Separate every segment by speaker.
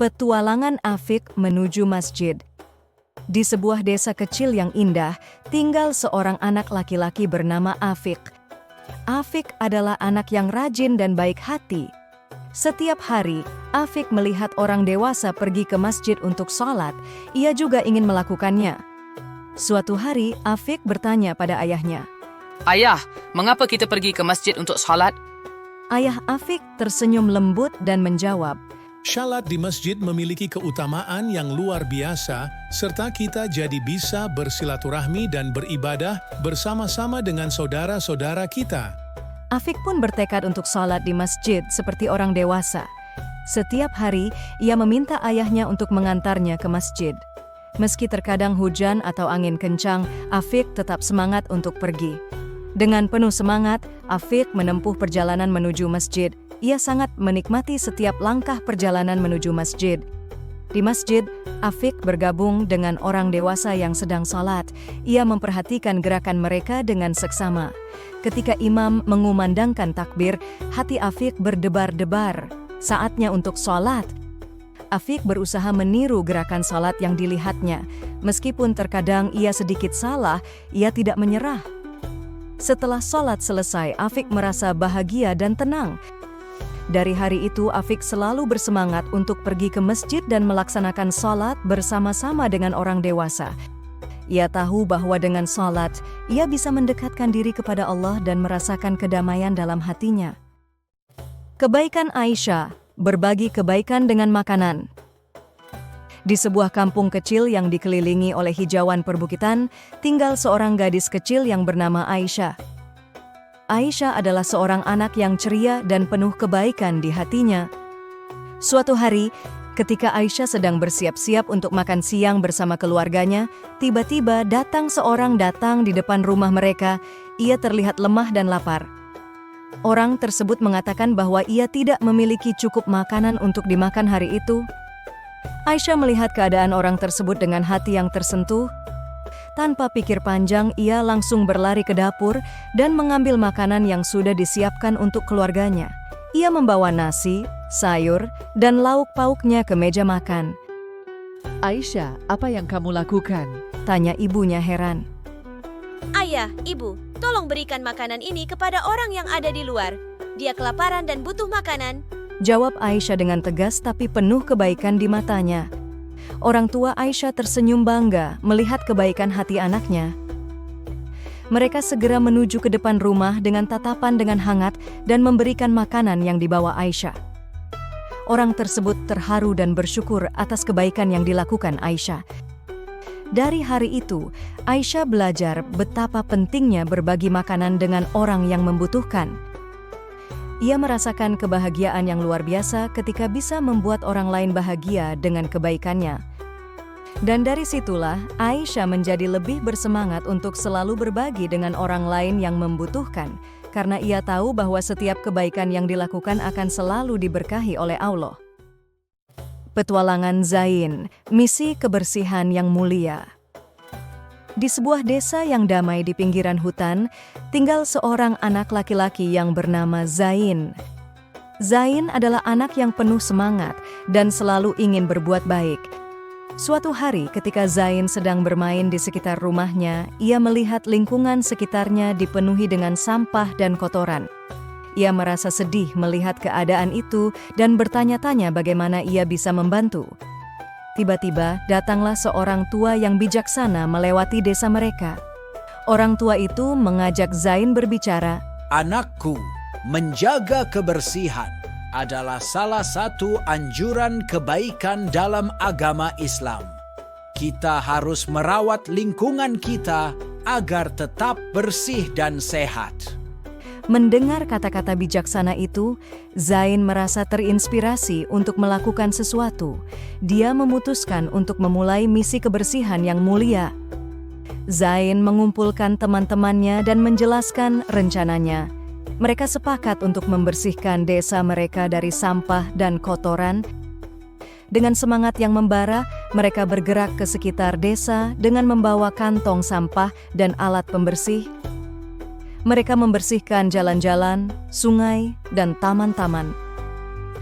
Speaker 1: Petualangan Afiq menuju masjid. Di sebuah desa kecil yang indah, tinggal seorang anak laki-laki bernama Afiq. Afiq adalah anak yang rajin dan baik hati. Setiap hari, Afiq melihat orang dewasa pergi ke masjid untuk sholat, ia juga ingin melakukannya. Suatu hari, Afiq bertanya pada ayahnya.
Speaker 2: Ayah, mengapa kita pergi ke masjid untuk sholat?
Speaker 1: Ayah Afiq tersenyum lembut dan menjawab,
Speaker 3: Salat di masjid memiliki keutamaan yang luar biasa, serta kita jadi bisa bersilaturahmi dan beribadah bersama-sama dengan saudara-saudara kita.
Speaker 1: Afiq pun bertekad untuk sholat di masjid seperti orang dewasa. Setiap hari, ia meminta ayahnya untuk mengantarnya ke masjid. Meski terkadang hujan atau angin kencang, Afiq tetap semangat untuk pergi. Dengan penuh semangat, Afiq menempuh perjalanan menuju masjid. Ia sangat menikmati setiap langkah perjalanan menuju masjid. Di masjid, Afiq bergabung dengan orang dewasa yang sedang sholat. Ia memperhatikan gerakan mereka dengan seksama. Ketika imam mengumandangkan takbir, hati Afiq berdebar-debar. Saatnya untuk sholat. Afiq berusaha meniru gerakan sholat yang dilihatnya. Meskipun terkadang ia sedikit salah, ia tidak menyerah. Setelah sholat selesai, Afiq merasa bahagia dan tenang. Dari hari itu, Afiq selalu bersemangat untuk pergi ke masjid dan melaksanakan sholat bersama-sama dengan orang dewasa. Ia tahu bahwa dengan sholat, ia bisa mendekatkan diri kepada Allah dan merasakan kedamaian dalam hatinya. Kebaikan Aisyah, berbagi kebaikan dengan makanan. Di sebuah kampung kecil yang dikelilingi oleh hijauan perbukitan, tinggal seorang gadis kecil yang bernama Aisyah. Aisyah adalah seorang anak yang ceria dan penuh kebaikan di hatinya. Suatu hari, ketika Aisyah sedang bersiap-siap untuk makan siang bersama keluarganya, tiba-tiba datang seorang di depan rumah mereka. Ia terlihat lemah dan lapar. Orang tersebut mengatakan bahwa ia tidak memiliki cukup makanan untuk dimakan hari itu. Aisyah melihat keadaan orang tersebut dengan hati yang tersentuh. Tanpa pikir panjang, ia langsung berlari ke dapur dan mengambil makanan yang sudah disiapkan untuk keluarganya. Ia membawa nasi, sayur, dan lauk pauknya ke meja makan.
Speaker 4: Aisyah, apa yang kamu lakukan?
Speaker 1: Tanya ibunya heran.
Speaker 5: Ayah, ibu, tolong berikan makanan ini kepada orang yang ada di luar. Dia kelaparan dan butuh makanan.
Speaker 1: Jawab Aisyah dengan tegas tapi penuh kebaikan di matanya. Orang tua Aisyah tersenyum bangga melihat kebaikan hati anaknya. Mereka segera menuju ke depan rumah dengan tatapan dengan hangat dan memberikan makanan yang dibawa Aisyah. Orang tersebut terharu dan bersyukur atas kebaikan yang dilakukan Aisyah. Dari hari itu, Aisyah belajar betapa pentingnya berbagi makanan dengan orang yang membutuhkan. Ia merasakan kebahagiaan yang luar biasa ketika bisa membuat orang lain bahagia dengan kebaikannya. Dan dari situlah, Aisyah menjadi lebih bersemangat untuk selalu berbagi dengan orang lain yang membutuhkan, karena ia tahu bahwa setiap kebaikan yang dilakukan akan selalu diberkahi oleh Allah. Petualangan Zain, misi kebersihan yang mulia. Di sebuah desa yang damai di pinggiran hutan, tinggal seorang anak laki-laki yang bernama Zain. Zain adalah anak yang penuh semangat dan selalu ingin berbuat baik. Suatu hari ketika Zain sedang bermain di sekitar rumahnya, ia melihat lingkungan sekitarnya dipenuhi dengan sampah dan kotoran. Ia merasa sedih melihat keadaan itu dan bertanya-tanya bagaimana ia bisa membantu. Tiba-tiba datanglah seorang tua yang bijaksana melewati desa mereka. Orang tua itu mengajak Zain berbicara.
Speaker 6: Anakku, menjaga kebersihan adalah salah satu anjuran kebaikan dalam agama Islam. Kita harus merawat lingkungan kita agar tetap bersih dan sehat.
Speaker 1: Mendengar kata-kata bijaksana itu, Zain merasa terinspirasi untuk melakukan sesuatu. Dia memutuskan untuk memulai misi kebersihan yang mulia. Zain mengumpulkan teman-temannya dan menjelaskan rencananya. Mereka sepakat untuk membersihkan desa mereka dari sampah dan kotoran. Dengan semangat yang membara, mereka bergerak ke sekitar desa dengan membawa kantong sampah dan alat pembersih. Mereka membersihkan jalan-jalan, sungai, dan taman-taman.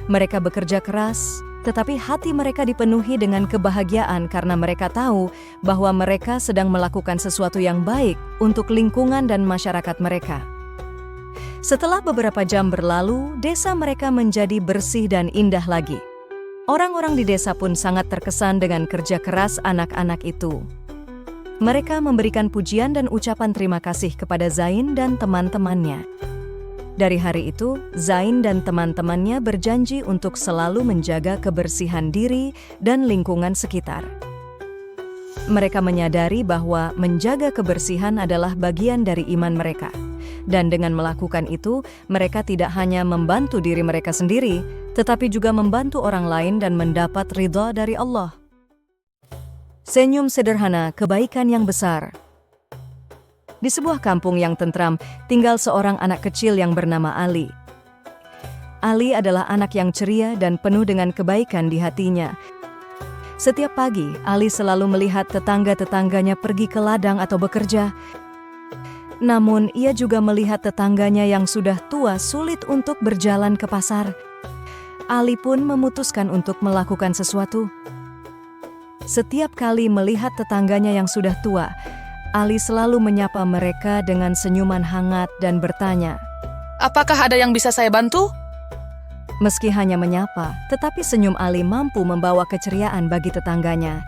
Speaker 1: Mereka bekerja keras, tetapi hati mereka dipenuhi dengan kebahagiaan karena mereka tahu bahwa mereka sedang melakukan sesuatu yang baik untuk lingkungan dan masyarakat mereka. Setelah beberapa jam berlalu, desa mereka menjadi bersih dan indah lagi. Orang-orang di desa pun sangat terkesan dengan kerja keras anak-anak itu. Mereka memberikan pujian dan ucapan terima kasih kepada Zain dan teman-temannya. Dari hari itu, Zain dan teman-temannya berjanji untuk selalu menjaga kebersihan diri dan lingkungan sekitar. Mereka menyadari bahwa menjaga kebersihan adalah bagian dari iman mereka. Dan dengan melakukan itu, mereka tidak hanya membantu diri mereka sendiri, tetapi juga membantu orang lain dan mendapat ridha dari Allah. Senyum sederhana, kebaikan yang besar. Di sebuah kampung yang tentram, tinggal seorang anak kecil yang bernama Ali. Ali adalah anak yang ceria dan penuh dengan kebaikan di hatinya. Setiap pagi, Ali selalu melihat tetangga-tetangganya pergi ke ladang atau bekerja. Namun, ia juga melihat tetangganya yang sudah tua sulit untuk berjalan ke pasar. Ali pun memutuskan untuk melakukan sesuatu. Setiap kali melihat tetangganya yang sudah tua, Ali selalu menyapa mereka dengan senyuman hangat dan bertanya,
Speaker 2: Apakah ada yang bisa saya bantu?
Speaker 1: meski hanya menyapa, tetapi senyum Ali mampu membawa keceriaan bagi tetangganya.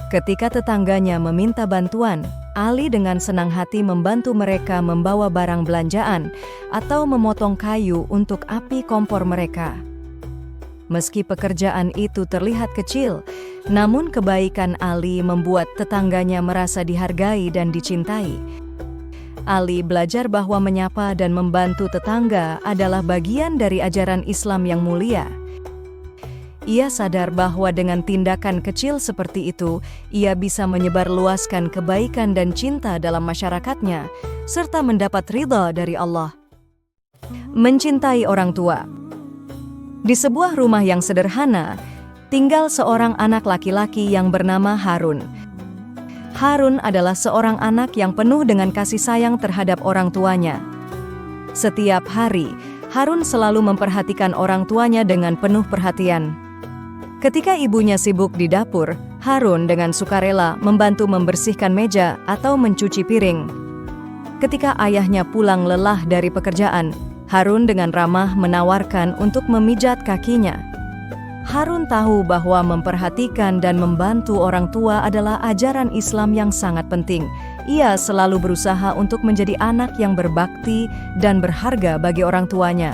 Speaker 1: Ketika tetangganya meminta bantuan, Ali dengan senang hati membantu mereka membawa barang belanjaan atau memotong kayu untuk api kompor mereka. Meski pekerjaan itu terlihat kecil, namun kebaikan Ali membuat tetangganya merasa dihargai dan dicintai. Ali belajar bahwa menyapa dan membantu tetangga adalah bagian dari ajaran Islam yang mulia. Ia sadar bahwa dengan tindakan kecil seperti itu, ia bisa menyebarluaskan kebaikan dan cinta dalam masyarakatnya, serta mendapat ridha dari Allah. Mencintai orang tua. Di sebuah rumah yang sederhana, tinggal seorang anak laki-laki yang bernama Harun. Harun adalah seorang anak yang penuh dengan kasih sayang terhadap orang tuanya. Setiap hari, Harun selalu memperhatikan orang tuanya dengan penuh perhatian. Ketika ibunya sibuk di dapur, Harun dengan sukarela membantu membersihkan meja atau mencuci piring. Ketika ayahnya pulang lelah dari pekerjaan, Harun dengan ramah menawarkan untuk memijat kakinya. Harun tahu bahwa memperhatikan dan membantu orang tua adalah ajaran Islam yang sangat penting. Ia selalu berusaha untuk menjadi anak yang berbakti dan berharga bagi orang tuanya.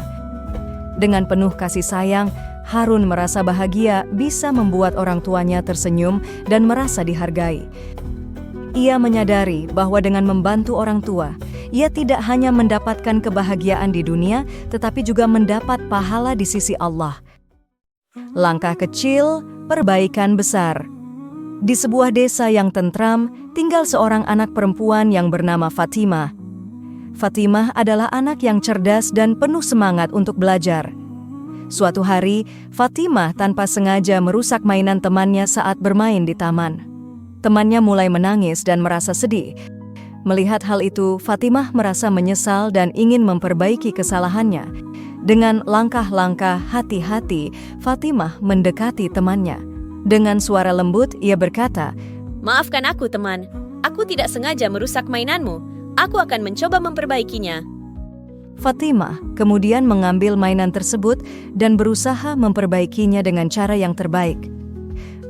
Speaker 1: Dengan penuh kasih sayang, Harun merasa bahagia bisa membuat orang tuanya tersenyum dan merasa dihargai. Ia menyadari bahwa dengan membantu orang tua, ia tidak hanya mendapatkan kebahagiaan di dunia, tetapi juga mendapat pahala di sisi Allah. Langkah kecil, perbaikan besar. Di sebuah desa yang tentram, tinggal seorang anak perempuan yang bernama Fatimah. Fatimah adalah anak yang cerdas dan penuh semangat untuk belajar. Suatu hari, Fatimah tanpa sengaja merusak mainan temannya saat bermain di taman. Temannya mulai menangis dan merasa sedih. Melihat hal itu, Fatimah merasa menyesal dan ingin memperbaiki kesalahannya. Dengan langkah-langkah hati-hati, Fatimah mendekati temannya. Dengan suara lembut, ia berkata,
Speaker 5: Maafkan aku, teman. Aku tidak sengaja merusak mainanmu. Aku akan mencoba memperbaikinya.
Speaker 1: Fatimah kemudian mengambil mainan tersebut dan berusaha memperbaikinya dengan cara yang terbaik.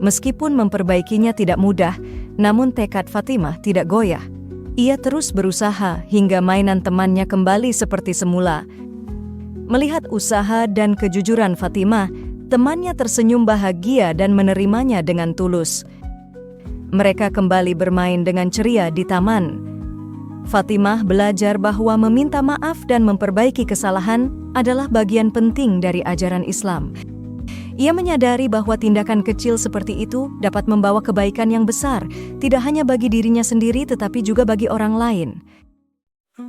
Speaker 1: Meskipun memperbaikinya tidak mudah, namun tekad Fatimah tidak goyah. Ia terus berusaha hingga mainan temannya kembali seperti semula. Melihat usaha dan kejujuran Fatimah, temannya tersenyum bahagia dan menerimanya dengan tulus. Mereka kembali bermain dengan ceria di taman. Fatimah belajar bahwa meminta maaf dan memperbaiki kesalahan adalah bagian penting dari ajaran Islam. Ia menyadari bahwa tindakan kecil seperti itu dapat membawa kebaikan yang besar, tidak hanya bagi dirinya sendiri tetapi juga bagi orang lain.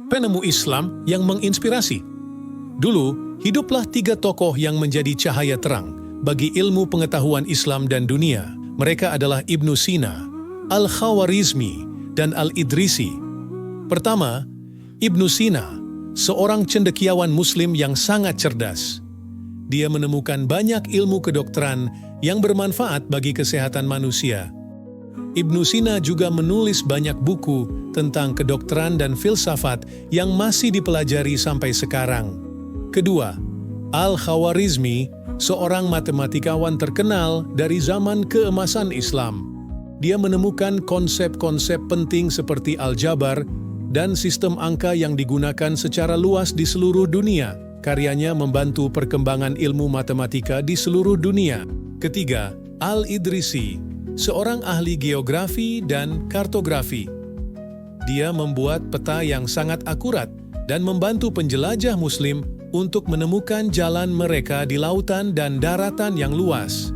Speaker 3: Penemu Islam yang menginspirasi. Dulu, hiduplah 3 tokoh yang menjadi cahaya terang bagi ilmu pengetahuan Islam dan dunia. Mereka adalah Ibnu Sina, Al-Khawarizmi, dan Al-Idrisi. Pertama, Ibnu Sina, seorang cendekiawan Muslim yang sangat cerdas. dia menemukan banyak ilmu kedokteran yang bermanfaat bagi kesehatan manusia. Ibnu Sina juga menulis banyak buku tentang kedokteran dan filsafat yang masih dipelajari sampai sekarang. Kedua, Al-Khawarizmi, seorang matematikawan terkenal dari zaman keemasan Islam. Dia menemukan konsep-konsep penting seperti aljabar dan sistem angka yang digunakan secara luas di seluruh dunia. Karyanya membantu perkembangan ilmu matematika di seluruh dunia. Ketiga, Al-Idrisi, seorang ahli geografi dan kartografi. Dia membuat peta yang sangat akurat dan membantu penjelajah Muslim untuk menemukan jalan mereka di lautan dan daratan yang luas.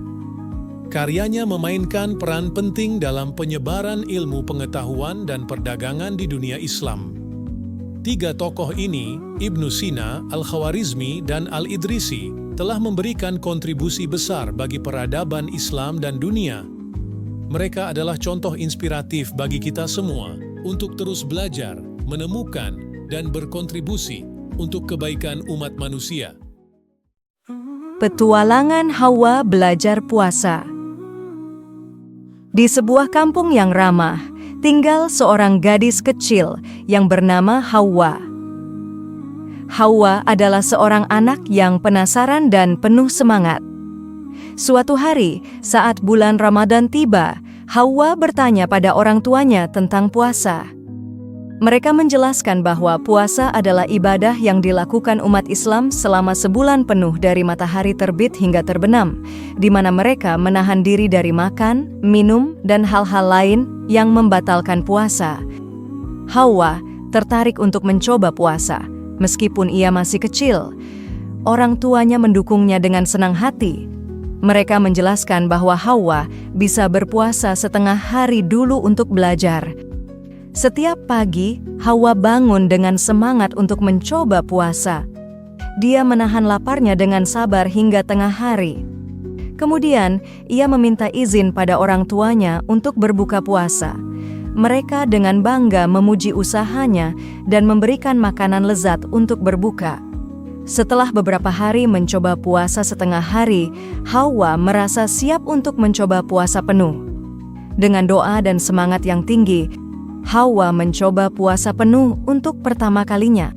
Speaker 3: Karyanya memainkan peran penting dalam penyebaran ilmu pengetahuan dan perdagangan di dunia Islam. Tiga tokoh ini, Ibnu Sina, Al-Khawarizmi, dan Al-Idrisi, telah memberikan kontribusi besar bagi peradaban Islam dan dunia. Mereka adalah contoh inspiratif bagi kita semua untuk terus belajar, menemukan, dan berkontribusi untuk kebaikan umat manusia.
Speaker 1: Petualangan Hawa belajar puasa. Di sebuah kampung yang ramah, tinggal seorang gadis kecil yang bernama Hawa. Hawa adalah seorang anak yang penasaran dan penuh semangat. Suatu hari, saat bulan Ramadan tiba, Hawa bertanya pada orang tuanya tentang puasa. Mereka menjelaskan bahwa puasa adalah ibadah yang dilakukan umat Islam selama sebulan penuh dari matahari terbit hingga terbenam, di mana mereka menahan diri dari makan, minum, dan hal-hal lain yang membatalkan puasa. Hawa tertarik untuk mencoba puasa, meskipun ia masih kecil. Orang tuanya mendukungnya dengan senang hati. Mereka menjelaskan bahwa Hawa bisa berpuasa setengah hari dulu untuk belajar. Setiap pagi, Hawa bangun dengan semangat untuk mencoba puasa. Dia menahan laparnya dengan sabar hingga tengah hari. Kemudian, ia meminta izin pada orang tuanya untuk berbuka puasa. Mereka dengan bangga memuji usahanya dan memberikan makanan lezat untuk berbuka. Setelah beberapa hari mencoba puasa setengah hari, Hawa merasa siap untuk mencoba puasa penuh. Dengan doa dan semangat yang tinggi, Hawa mencoba puasa penuh untuk pertama kalinya.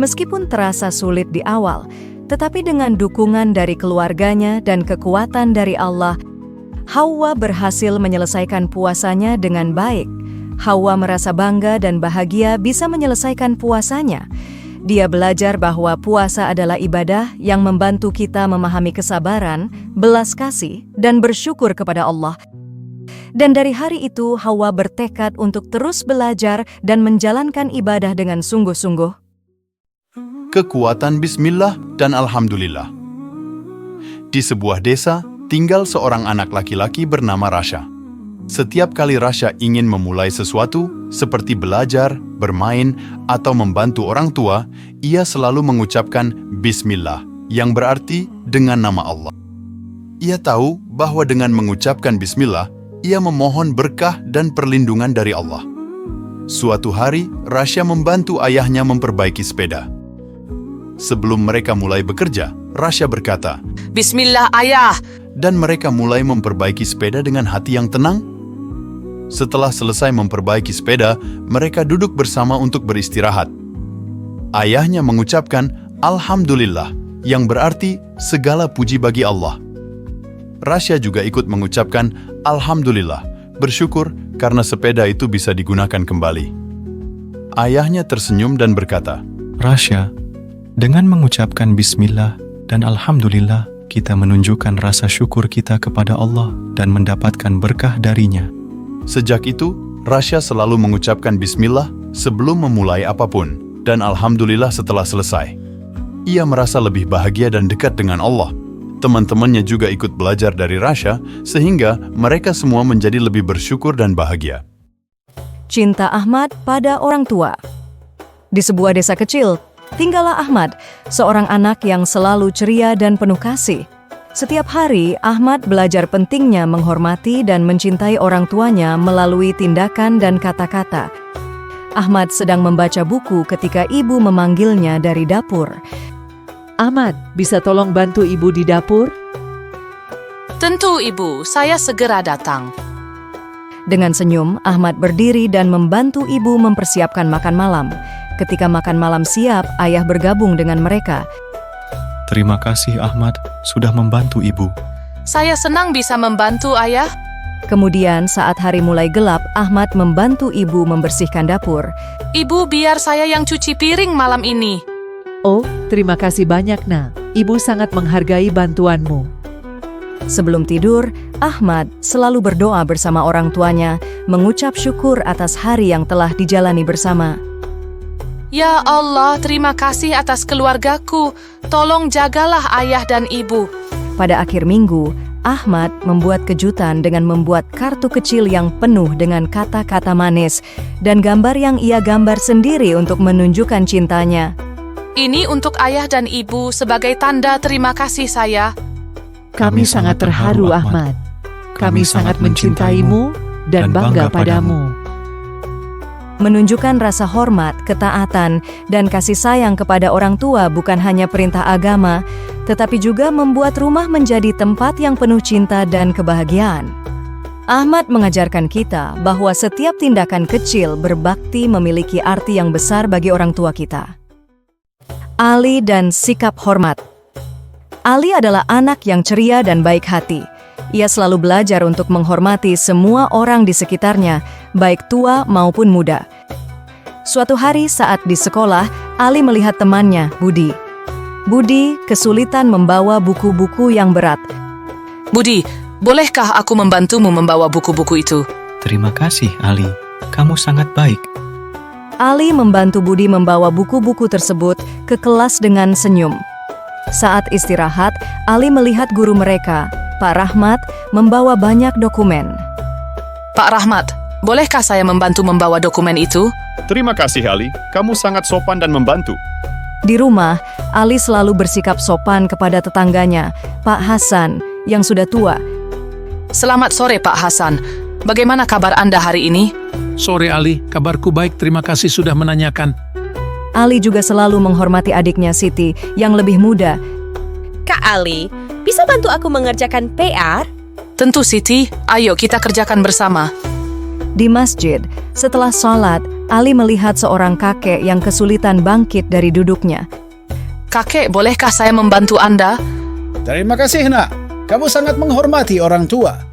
Speaker 1: Meskipun terasa sulit di awal, tetapi dengan dukungan dari keluarganya dan kekuatan dari Allah, Hawa berhasil menyelesaikan puasanya dengan baik. Hawa merasa bangga dan bahagia bisa menyelesaikan puasanya. Dia belajar bahwa puasa adalah ibadah yang membantu kita memahami kesabaran, belas kasih, dan bersyukur kepada Allah. Dan dari hari itu, Hawa bertekad untuk terus belajar dan menjalankan ibadah dengan sungguh-sungguh.
Speaker 7: Kekuatan Bismillah dan Alhamdulillah. Di sebuah desa, tinggal seorang anak laki-laki bernama Rasha. Setiap kali Rasha ingin memulai sesuatu, seperti belajar, bermain, atau membantu orang tua, ia selalu mengucapkan Bismillah, yang berarti dengan nama Allah. Ia tahu bahwa dengan mengucapkan Bismillah, ia memohon berkah dan perlindungan dari Allah. Suatu hari, Rasha membantu ayahnya memperbaiki sepeda. Sebelum mereka mulai bekerja, Rasha berkata,
Speaker 2: Bismillah ayah.
Speaker 7: dan mereka mulai memperbaiki sepeda dengan hati yang tenang. Setelah selesai memperbaiki sepeda, mereka duduk bersama untuk beristirahat. Ayahnya mengucapkan Alhamdulillah, yang berarti segala puji bagi Allah. Rasha juga ikut mengucapkan Alhamdulillah, bersyukur karena sepeda itu bisa digunakan kembali. Ayahnya tersenyum dan berkata,
Speaker 8: Rasha, dengan mengucapkan Bismillah dan Alhamdulillah, kita menunjukkan rasa syukur kita kepada Allah dan mendapatkan berkah darinya.
Speaker 7: Sejak itu, Rasha selalu mengucapkan Bismillah sebelum memulai apapun, dan Alhamdulillah setelah selesai. Ia merasa lebih bahagia dan dekat dengan Allah. Teman-temannya juga ikut belajar dari Rasha, sehingga mereka semua menjadi lebih bersyukur dan bahagia.
Speaker 1: Cinta Ahmad pada orang tua. Di sebuah desa kecil, tinggallah Ahmad, seorang anak yang selalu ceria dan penuh kasih. Setiap hari, Ahmad belajar pentingnya menghormati dan mencintai orang tuanya melalui tindakan dan kata-kata. Ahmad sedang membaca buku ketika ibu memanggilnya dari dapur.
Speaker 4: Ahmad, bisa tolong bantu ibu di dapur?
Speaker 2: Tentu, Ibu. Saya segera datang.
Speaker 1: Dengan senyum, Ahmad berdiri dan membantu ibu mempersiapkan makan malam. Ketika makan malam siap, ayah bergabung dengan mereka.
Speaker 8: Terima kasih Ahmad sudah membantu ibu.
Speaker 2: Saya senang bisa membantu, Ayah.
Speaker 1: Kemudian saat hari mulai gelap, Ahmad membantu ibu membersihkan dapur.
Speaker 2: Ibu, biar saya yang cuci piring malam ini.
Speaker 4: Oh, terima kasih banyak, Nak. Ibu sangat menghargai bantuanmu.
Speaker 1: Sebelum tidur, Ahmad selalu berdoa bersama orang tuanya, mengucap syukur atas hari yang telah dijalani bersama.
Speaker 2: Ya Allah, terima kasih atas keluargaku. Tolong jagalah ayah dan ibu.
Speaker 1: Pada akhir minggu, Ahmad membuat kejutan dengan membuat kartu kecil yang penuh dengan kata-kata manis dan gambar yang ia gambar sendiri untuk menunjukkan cintanya.
Speaker 2: Ini untuk ayah dan ibu sebagai tanda terima kasih saya.
Speaker 4: Kami sangat terharu, Ahmad. Kami sangat mencintaimu dan bangga padamu.
Speaker 1: Menunjukkan rasa hormat, ketaatan, dan kasih sayang kepada orang tua bukan hanya perintah agama, tetapi juga membuat rumah menjadi tempat yang penuh cinta dan kebahagiaan. Ahmad mengajarkan kita bahwa setiap tindakan kecil berbakti memiliki arti yang besar bagi orang tua kita. Ali dan sikap hormat. Ali adalah anak yang ceria dan baik hati. Ia selalu belajar untuk menghormati semua orang di sekitarnya, baik tua maupun muda. Suatu hari saat di sekolah, Ali melihat temannya, Budi. Budi kesulitan membawa buku-buku yang berat.
Speaker 2: Budi, bolehkah aku membantumu membawa buku-buku itu?
Speaker 8: Terima kasih Ali, kamu sangat baik.
Speaker 1: Ali membantu Budi membawa buku-buku tersebut ke kelas dengan senyum. Saat istirahat, Ali melihat guru mereka, Pak Rahmat, membawa banyak dokumen.
Speaker 2: Pak Rahmat, bolehkah saya membantu membawa dokumen itu?
Speaker 7: Terima kasih Ali, kamu sangat sopan dan membantu.
Speaker 1: Di rumah, Ali selalu bersikap sopan kepada tetangganya, Pak Hasan, yang sudah tua.
Speaker 2: Selamat sore Pak Hasan. Bagaimana kabar Anda hari ini?
Speaker 3: Sore Ali, kabarku baik, terima kasih sudah menanyakan.
Speaker 1: Ali juga selalu menghormati adiknya Siti, yang lebih muda.
Speaker 5: Kak Ali, bisa bantu aku mengerjakan PR?
Speaker 2: Tentu Siti, ayo kita kerjakan bersama.
Speaker 1: Di masjid, setelah sholat, Ali melihat seorang kakek yang kesulitan bangkit dari duduknya.
Speaker 2: Kakek, bolehkah saya membantu Anda?
Speaker 6: Terima kasih, Nak. Kamu sangat menghormati orang tua.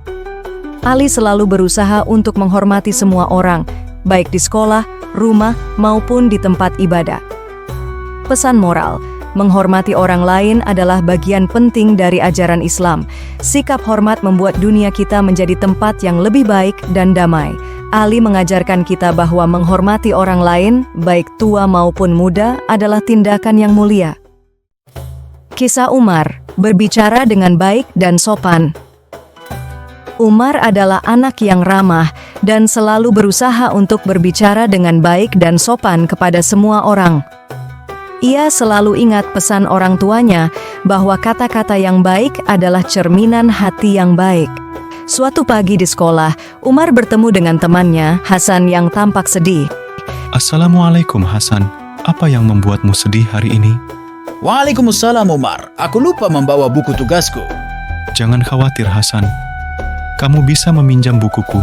Speaker 1: Ali selalu berusaha untuk menghormati semua orang, baik di sekolah, rumah, maupun di tempat ibadah. Pesan moral, menghormati orang lain adalah bagian penting dari ajaran Islam. Sikap hormat membuat dunia kita menjadi tempat yang lebih baik dan damai. Ali mengajarkan kita bahwa menghormati orang lain, baik tua maupun muda, adalah tindakan yang mulia. Kisah Umar, berbicara dengan baik dan sopan. Umar adalah anak yang ramah dan selalu berusaha untuk berbicara dengan baik dan sopan kepada semua orang. Ia selalu ingat pesan orang tuanya bahwa kata-kata yang baik adalah cerminan hati yang baik. Suatu pagi di sekolah, Umar bertemu dengan temannya, Hasan, yang tampak sedih.
Speaker 8: Assalamualaikum Hasan, apa yang membuatmu sedih hari ini?
Speaker 6: Waalaikumsalam Umar, aku lupa membawa buku tugasku.
Speaker 8: Jangan khawatir Hasan, kamu bisa meminjam bukuku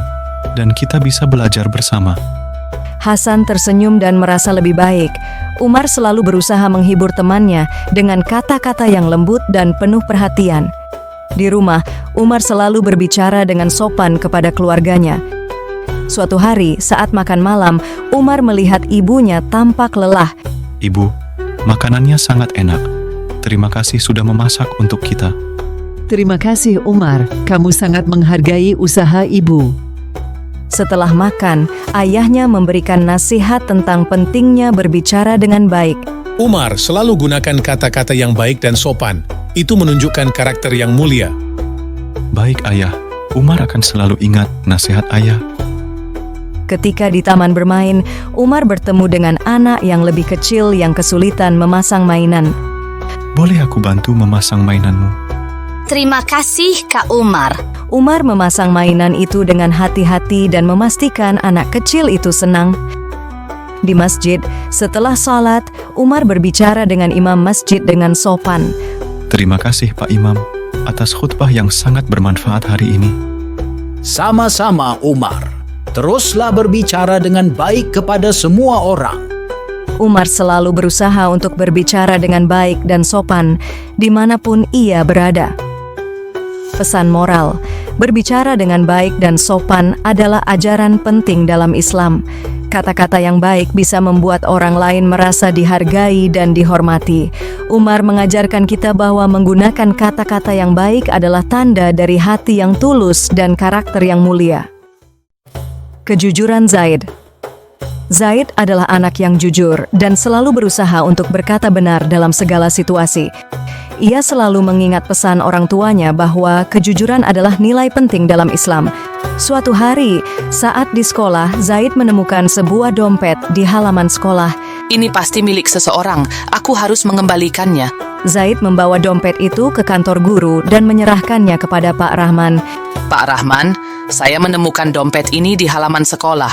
Speaker 8: dan kita bisa belajar bersama.
Speaker 1: Hasan tersenyum dan merasa lebih baik. Umar selalu berusaha menghibur temannya dengan kata-kata yang lembut dan penuh perhatian. Di rumah, Umar selalu berbicara dengan sopan kepada keluarganya. Suatu hari, saat makan malam, Umar melihat ibunya tampak lelah.
Speaker 8: Ibu, makanannya sangat enak. Terima kasih sudah memasak untuk kita.
Speaker 4: Terima kasih, Umar. Kamu sangat menghargai usaha ibu.
Speaker 1: Setelah makan, ayahnya memberikan nasihat tentang pentingnya berbicara dengan baik.
Speaker 3: Umar selalu gunakan kata-kata yang baik dan sopan. Itu menunjukkan karakter yang mulia.
Speaker 8: Baik ayah, Umar akan selalu ingat nasihat ayah.
Speaker 1: Ketika di taman bermain, Umar bertemu dengan anak yang lebih kecil yang kesulitan memasang mainan.
Speaker 8: Boleh aku bantu memasang mainanmu?
Speaker 9: Terima kasih Kak Umar.
Speaker 1: Umar memasang mainan itu dengan hati-hati dan memastikan anak kecil itu senang. Di masjid, setelah salat, Umar berbicara dengan imam masjid dengan sopan.
Speaker 8: Terima kasih Pak Imam atas khutbah yang sangat bermanfaat hari ini.
Speaker 6: Sama-sama Umar. Teruslah berbicara dengan baik kepada semua orang.
Speaker 1: Umar selalu berusaha untuk berbicara dengan baik dan sopan dimanapun ia berada. Pesan moral, berbicara dengan baik dan sopan adalah ajaran penting dalam Islam. Kata-kata yang baik bisa membuat orang lain merasa dihargai dan dihormati. Umar mengajarkan kita bahwa menggunakan kata-kata yang baik adalah tanda dari hati yang tulus dan karakter yang mulia. Kejujuran Zaid. Zaid adalah anak yang jujur dan selalu berusaha untuk berkata benar dalam segala situasi. Ia selalu mengingat pesan orang tuanya bahwa kejujuran adalah nilai penting dalam Islam. Suatu hari, saat di sekolah, Zaid menemukan sebuah dompet di halaman sekolah.
Speaker 2: Ini pasti milik seseorang. Aku harus mengembalikannya.
Speaker 1: Zaid membawa dompet itu ke kantor guru dan menyerahkannya kepada Pak Rahman.
Speaker 2: Pak Rahman, saya menemukan dompet ini di halaman sekolah.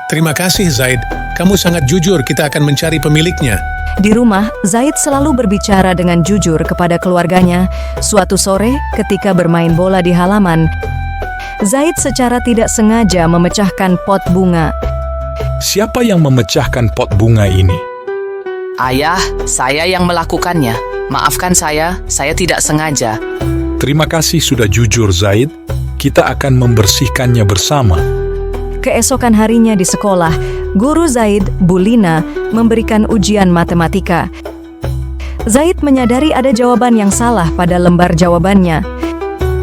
Speaker 3: Terima kasih Zaid, kamu sangat jujur, kita akan mencari pemiliknya.
Speaker 1: Di rumah, Zaid selalu berbicara dengan jujur kepada keluarganya. Suatu sore, ketika bermain bola di halaman, Zaid secara tidak sengaja memecahkan pot bunga.
Speaker 10: Siapa yang memecahkan pot bunga ini?
Speaker 2: Ayah, saya yang melakukannya. Maafkan saya tidak sengaja.
Speaker 10: Terima kasih sudah jujur, Zaid. Kita akan membersihkannya bersama.
Speaker 1: Keesokan harinya di sekolah, guru Zaid, Bu Lina, memberikan ujian matematika. Zaid menyadari ada jawaban yang salah pada lembar jawabannya.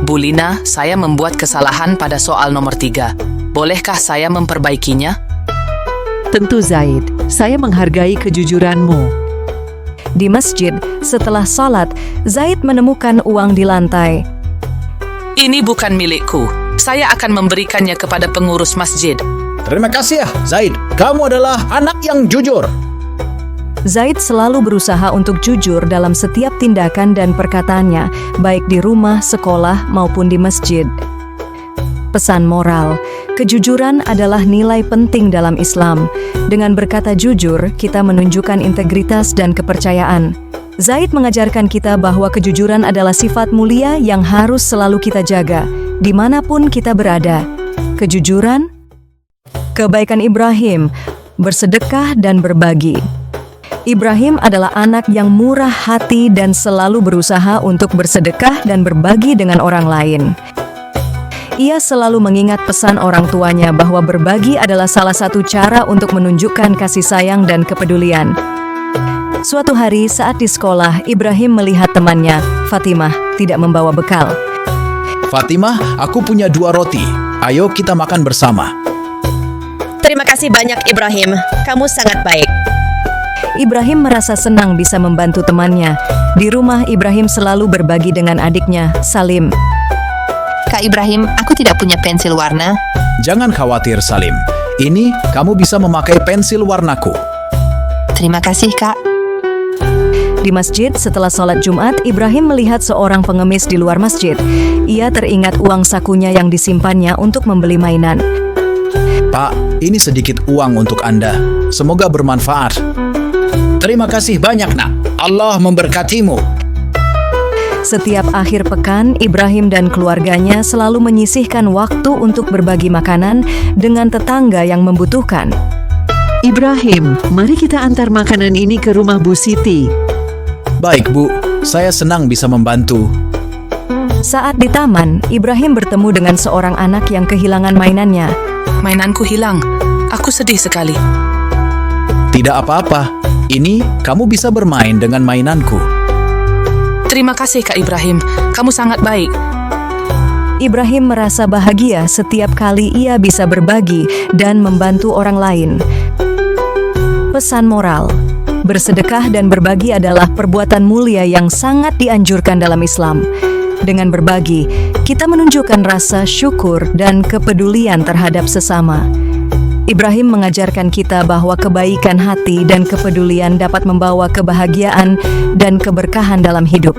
Speaker 2: Bu Lina, saya membuat kesalahan pada soal nomor 3. Bolehkah saya memperbaikinya?
Speaker 4: Tentu Zaid, saya menghargai kejujuranmu.
Speaker 1: Di masjid, setelah salat, Zaid menemukan uang di lantai.
Speaker 2: Ini bukan milikku. Saya akan memberikannya kepada pengurus masjid.
Speaker 6: Terima kasih ya, Zaid. Kamu adalah anak yang jujur.
Speaker 1: Zaid selalu berusaha untuk jujur dalam setiap tindakan dan perkataannya, baik di rumah, sekolah, maupun di masjid. Pesan moral, kejujuran adalah nilai penting dalam Islam. Dengan berkata jujur, kita menunjukkan integritas dan kepercayaan. Zaid mengajarkan kita bahwa kejujuran adalah sifat mulia yang harus selalu kita jaga, dimanapun kita berada. Kejujuran, kebaikan Ibrahim, bersedekah dan berbagi. Ibrahim adalah anak yang murah hati dan selalu berusaha untuk bersedekah dan berbagi dengan orang lain. Ia selalu mengingat pesan orang tuanya bahwa berbagi adalah salah satu cara untuk menunjukkan kasih sayang dan kepedulian. Suatu hari saat di sekolah, Ibrahim melihat temannya, Fatimah, tidak membawa bekal.
Speaker 6: Fatimah, aku punya 2 roti. Ayo kita makan bersama.
Speaker 5: Terima kasih banyak Ibrahim, kamu sangat baik.
Speaker 1: Ibrahim merasa senang bisa membantu temannya. Di rumah, Ibrahim selalu berbagi dengan adiknya, Salim.
Speaker 11: Kak Ibrahim, aku tidak punya pensil warna.
Speaker 6: Jangan khawatir, Salim. Ini kamu bisa memakai pensil warnaku.
Speaker 11: Terima kasih, Kak.
Speaker 1: Di masjid, setelah sholat Jumat, Ibrahim melihat seorang pengemis di luar masjid. Ia teringat uang sakunya yang disimpannya untuk membeli mainan.
Speaker 6: Pak, ini sedikit uang untuk Anda. Semoga bermanfaat. Terima kasih banyak, Nak. Allah memberkatimu.
Speaker 1: Setiap akhir pekan, Ibrahim dan keluarganya selalu menyisihkan waktu untuk berbagi makanan dengan tetangga yang membutuhkan.
Speaker 4: Ibrahim, mari kita antar makanan ini ke rumah Bu Siti.
Speaker 6: Baik, Bu. Saya senang bisa membantu.
Speaker 1: Saat di taman, Ibrahim bertemu dengan seorang anak yang kehilangan mainannya.
Speaker 2: Mainanku hilang. Aku sedih sekali.
Speaker 6: Tidak apa-apa. Ini kamu bisa bermain dengan mainanku.
Speaker 2: Terima kasih, Kak Ibrahim. Kamu sangat baik.
Speaker 1: Ibrahim merasa bahagia setiap kali ia bisa berbagi dan membantu orang lain. Pesan moral, bersedekah dan berbagi adalah perbuatan mulia yang sangat dianjurkan dalam Islam. Dengan berbagi, kita menunjukkan rasa syukur dan kepedulian terhadap sesama. Ibrahim mengajarkan kita bahwa kebaikan hati dan kepedulian dapat membawa kebahagiaan dan keberkahan dalam hidup.